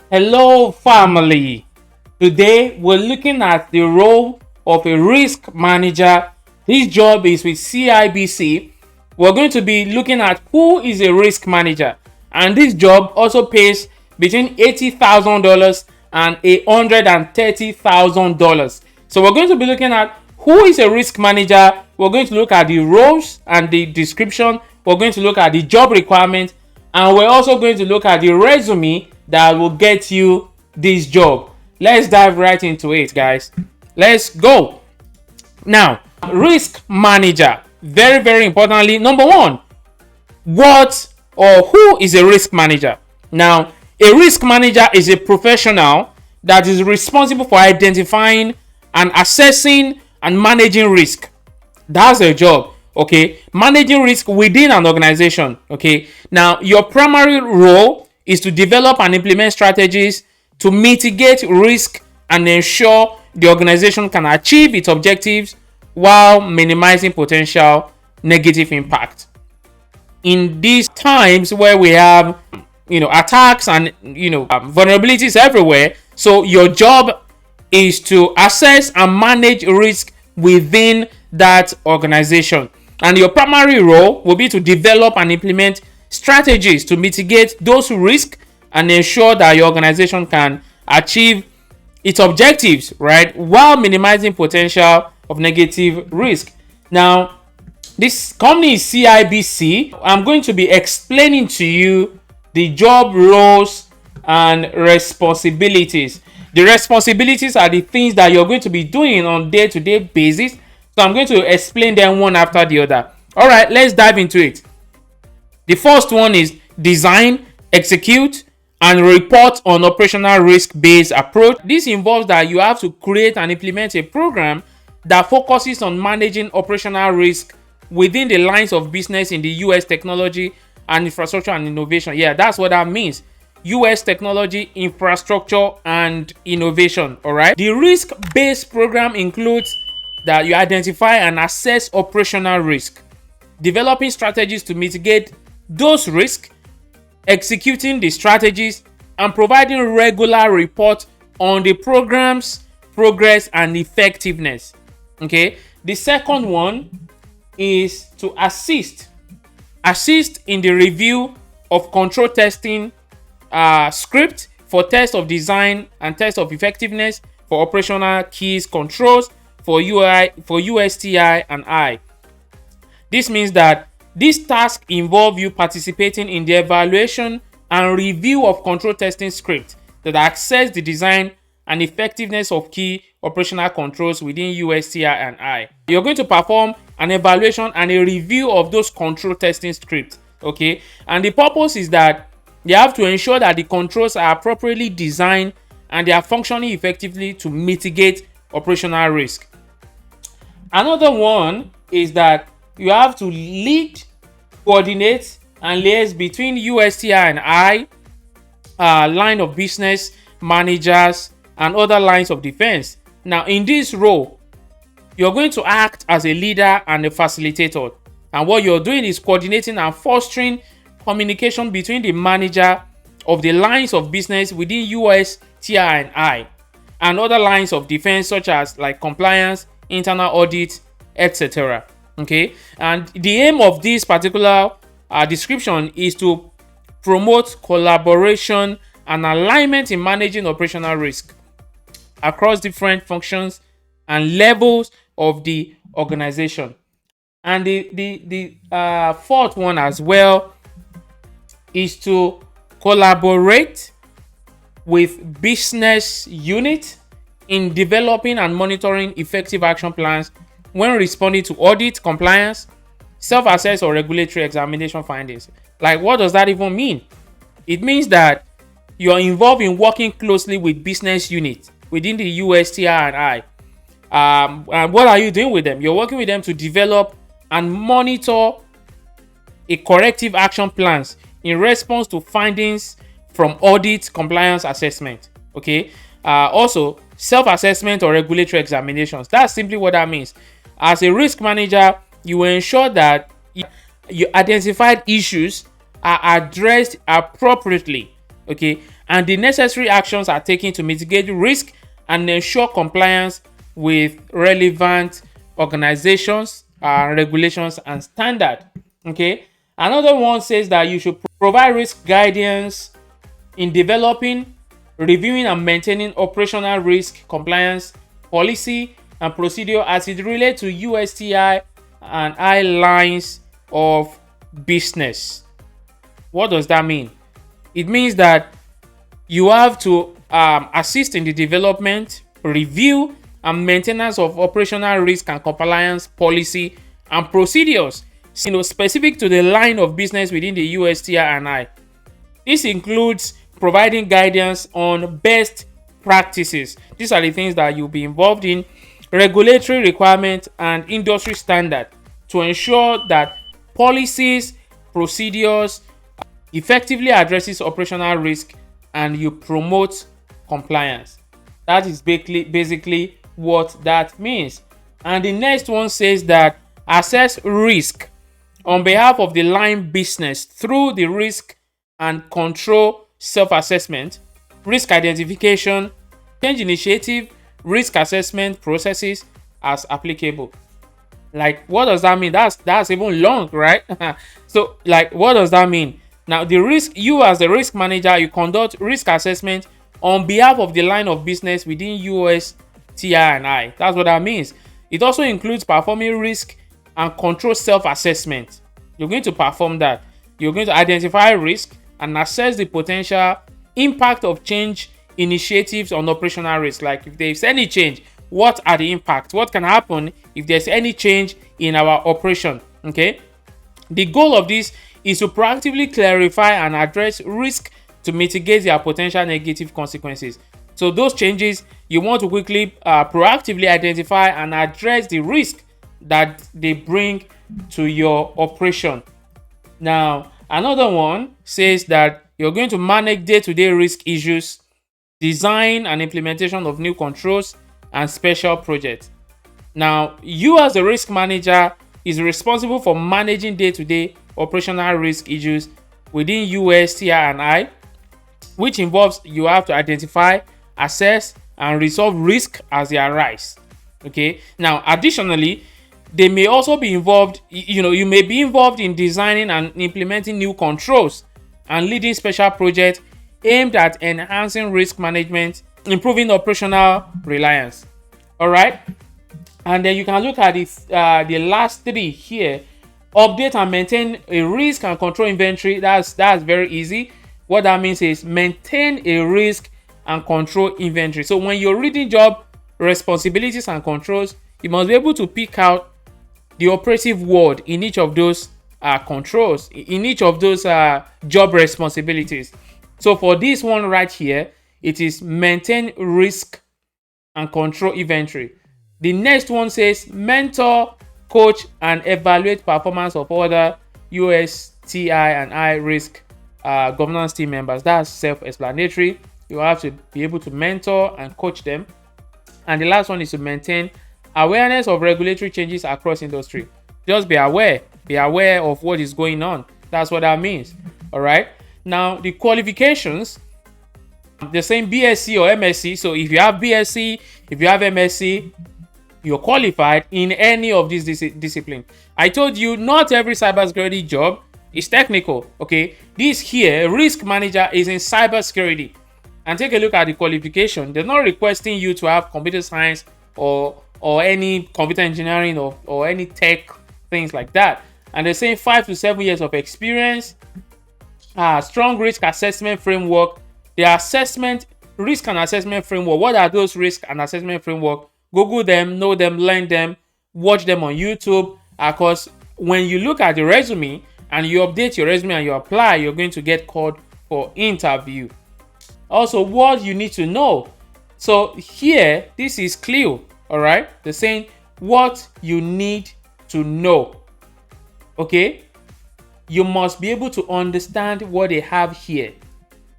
Hello, family. Today, we're looking at the role of a risk manager. This job is with CIBC. We're going to be looking at who is a risk manager, and this job also pays between $80,000 and $130,000. So, we're going to be looking at who is a risk manager. We're going to look at the roles and the description. We're going to look at the job requirements, and we're also going to look at the resume that will get you this job. Let's dive right into it, guys. Let's go. Now, risk manager. Very, very importantly, number one, what or who is a risk manager? Now, a risk manager is a professional that is responsible for identifying and assessing and managing risk. That's their job. Okay, managing risk within an organization. Okay, now your primary role is to develop and implement strategies to mitigate risk and ensure the organization can achieve its objectives while minimizing potential negative impact. In these times where we have attacks and vulnerabilities everywhere, so your job is to assess and manage risk within that organization, and your primary role will be to develop and implement strategies to mitigate those risks and ensure that your organization can achieve its objectives, right, while minimizing potential of negative risk. Now, this company is CIBC. I'm going to be explaining to you the job roles and responsibilities. The responsibilities are the things that you're going to be doing on day-to-day basis. So I'm going to explain them one after the other. All right, let's dive into it. The first one is design, execute, and report on operational risk-based approach. This involves that you have to create and implement a program that focuses on managing operational risk within the lines of business in the US technology and infrastructure and innovation. Yeah, that's what that means. US technology, infrastructure, and innovation. All right. The risk-based program includes that you identify and assess operational risk, developing strategies to mitigate those risks, executing the strategies, and providing regular reports on the program's progress and effectiveness. Okay. The second one is to assist in the review of control testing script for test of design and test of effectiveness for operational keys controls for USTI and I. This means that this task involves you participating in the evaluation and review of control testing scripts that assess the design and effectiveness of key operational controls within USTI and I. You're going to perform an evaluation and a review of those control testing scripts. Okay, and the purpose is that you have to ensure that the controls are appropriately designed and they are functioning effectively to mitigate operational risk. Another one is that you have to lead, coordinate, and liaise between USTI and I, line of business managers, and other lines of defense. Now, in this role, you're going to act as a leader and a facilitator. And what you're doing is coordinating and fostering communication between the manager of the lines of business within USTI and I and other lines of defense such as like compliance, internal audit, etc. Okay, and the aim of this particular description is to promote collaboration and alignment in managing operational risk across different functions and levels of the organization. And the fourth one as well is to collaborate with business units in developing and monitoring effective action plans when responding to audit, compliance, self-assess, or regulatory examination findings. Like, what does that even mean? It means that you're involved in working closely with business units within the USTI and I. And what are you doing with them? You're working with them to develop and monitor a corrective action plans in response to findings from audit, compliance, assessment. Okay. Also, self-assessment or regulatory examinations. That's simply what that means. As a risk manager, you will ensure that your identified issues are addressed appropriately, okay, and the necessary actions are taken to mitigate risk and ensure compliance with relevant organizations, regulations, and standard. Okay. Another one says that you should provide risk guidance in developing, reviewing, and maintaining operational risk compliance policy and procedure as it relates to USTI and I lines of business. What does that mean? It means that you have to assist in the development, review, and maintenance of operational risk and compliance policy and procedures, specific to the line of business within the USTI and I. This includes providing guidance on best practices. These are the things that you'll be involved in, regulatory requirements, and industry standard to ensure that policies, procedures effectively addresses operational risk and you promote compliance. That is basically what that means. And the next one says that assess risk on behalf of the line business through the risk and control self-assessment, risk identification, change initiative, risk assessment processes as applicable. Like, what does that mean? That's even long, right? So, like, what does that mean? Now, you as the risk manager, you conduct risk assessment on behalf of the line of business within USTI and I. That's what that means. It also includes performing risk and control self-assessment. You're going to perform that. You're going to identify risk and assess the potential impact of change initiatives on operational risk. Like, if there's any change, what are the impacts? What can happen if there's any change in our operation? Okay. The goal of this is to proactively clarify and address risk to mitigate their potential negative consequences. So those changes, you want to quickly proactively identify and address the risk that they bring to your operation. Now, another one says that you're going to manage day-to-day risk issues, design and implementation of new controls, and special projects. Now, you as a risk manager is responsible for managing day-to-day operational risk issues within USTI and I, which involves you have to identify, assess, and resolve risk as they arise. Okay. Now, additionally, they may also be involved, you may be involved in designing and implementing new controls and leading special projects aimed at enhancing risk management, improving operational reliance. All right. And then you can look at the last three here. Update and maintain a risk and control inventory. That's very easy. What that means is maintain a risk and control inventory. So when you're reading job responsibilities and controls, you must be able to pick out the operative word in each of those controls, in each of those job responsibilities. So for this one right here, it is maintain risk and control inventory. The next one says mentor, coach, and evaluate performance of other USTI and I risk governance team members. That's self-explanatory. You have to be able to mentor and coach them. And the last one is to maintain awareness of regulatory changes across industry. Just be aware of what is going on. That's what that means. All right. Now, the qualifications, the same BSc or MSc. So if you have BSc, if you have MSc, you're qualified in any of these disciplines. I told you not every cybersecurity job is technical. Okay, this here, risk manager, is in cybersecurity. And take a look at the qualification. They're not requesting you to have computer science or any computer engineering or any tech things like that. And they're saying 5 to 7 years of experience, strong risk assessment framework. The risk and assessment framework. What are those risk and assessment framework? Google them, know them, learn them, watch them on YouTube. Because when you look at the resume and you update your resume and you apply, you're going to get called for interview. Also, what you need to know. So here, this is clear. All right. They're saying what you need to know. Okay. You must be able to understand what they have here.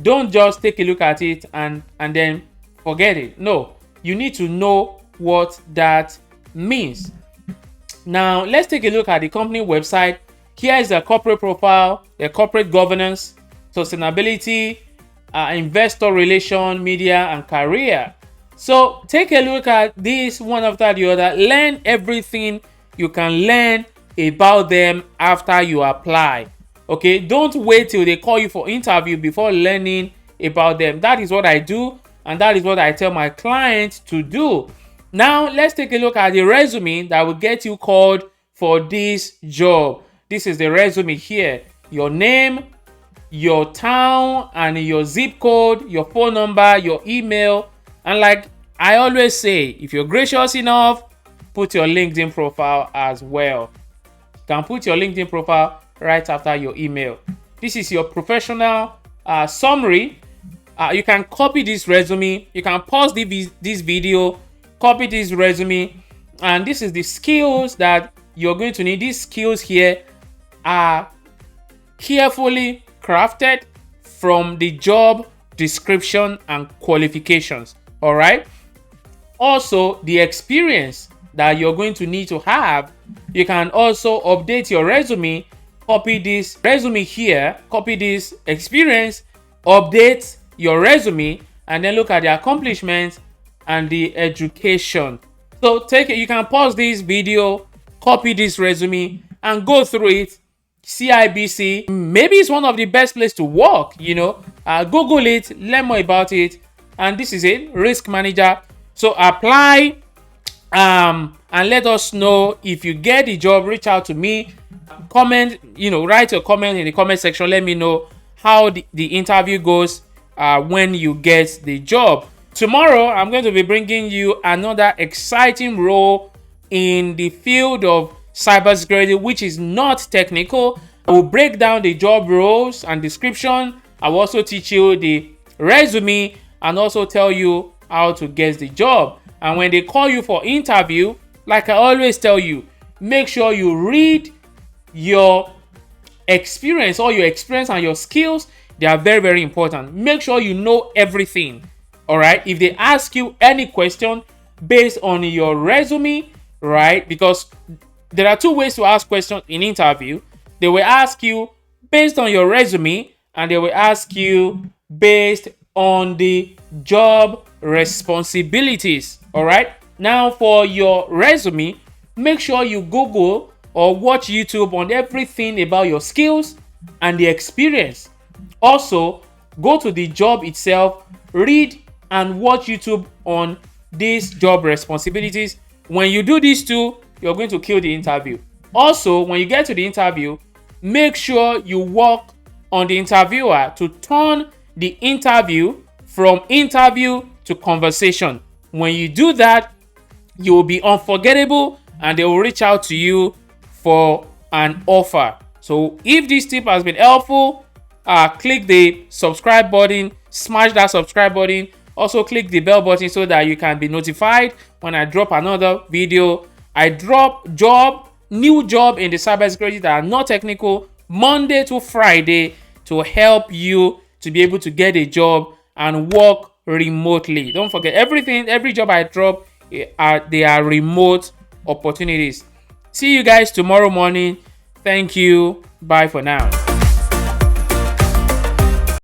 Don't just take a look at it and then forget it. No, you need to know what that means. Now, let's take a look at the company website. Here is the corporate profile, the corporate governance, sustainability, investor relation, media, and career. So take a look at this one after the other. Learn everything you can learn about them after you apply. Okay, don't wait till they call you for interview before learning about them. That is what I do, and that is what I tell my clients to do. Now let's take a look at the resume that will get you called for this job. This is the resume here. Your name, your town, and your zip code, your phone number, your email. And like I always say, if you're gracious enough, put your LinkedIn profile as well. You can put your LinkedIn profile right after your email. This is your professional summary. You can copy this resume. You can pause this video, copy this resume, and this is the skills that you're going to need. These skills here are carefully crafted from the job description and qualifications. All right. Also, the experience that you're going to need to have. You can also update your resume. Copy this resume here, copy this experience, update your resume, and then look at the accomplishments and the education. So take it, you can pause this video, copy this resume, and go through it. CIBC, maybe it's one of the best places to work, Google it, learn more about it, and this is it, risk manager. So apply, and let us know if you get the job. Reach out to me, comment, write a comment in the comment section. Let me know how the interview goes when you get the job. Tomorrow, I'm going to be bringing you another exciting role in the field of cybersecurity, which is not technical. I will break down the job roles and description. I will also teach you the resume and also tell you how to get the job. And when they call you for interview, like I always tell you, make sure you read your experience, all your experience and your skills. They are very, very important. Make sure you know everything. All right. If they ask you any question based on your resume, right? Because there are two ways to ask questions in interview. They will ask you based on your resume, and they will ask you based on the job responsibilities. All right. Now for your resume, make sure you Google or watch YouTube on everything about your skills and the experience. Also, go to the job itself, read and watch YouTube on these job responsibilities. When you do these two, you're going to kill the interview. Also, when you get to the interview, make sure you work on the interviewer to turn the interview from interview to conversation. When you do that, you will be unforgettable and they will reach out to you for an offer. So if this tip has been helpful, click the subscribe button, smash that subscribe button. Also click the bell button so that you can be notified when I drop another video. I drop new job in the cybersecurity that are not technical Monday to Friday to help you to be able to get a job and work remotely. Don't forget, every job I drop, they are remote opportunities. See you guys tomorrow morning. Thank you. Bye for now.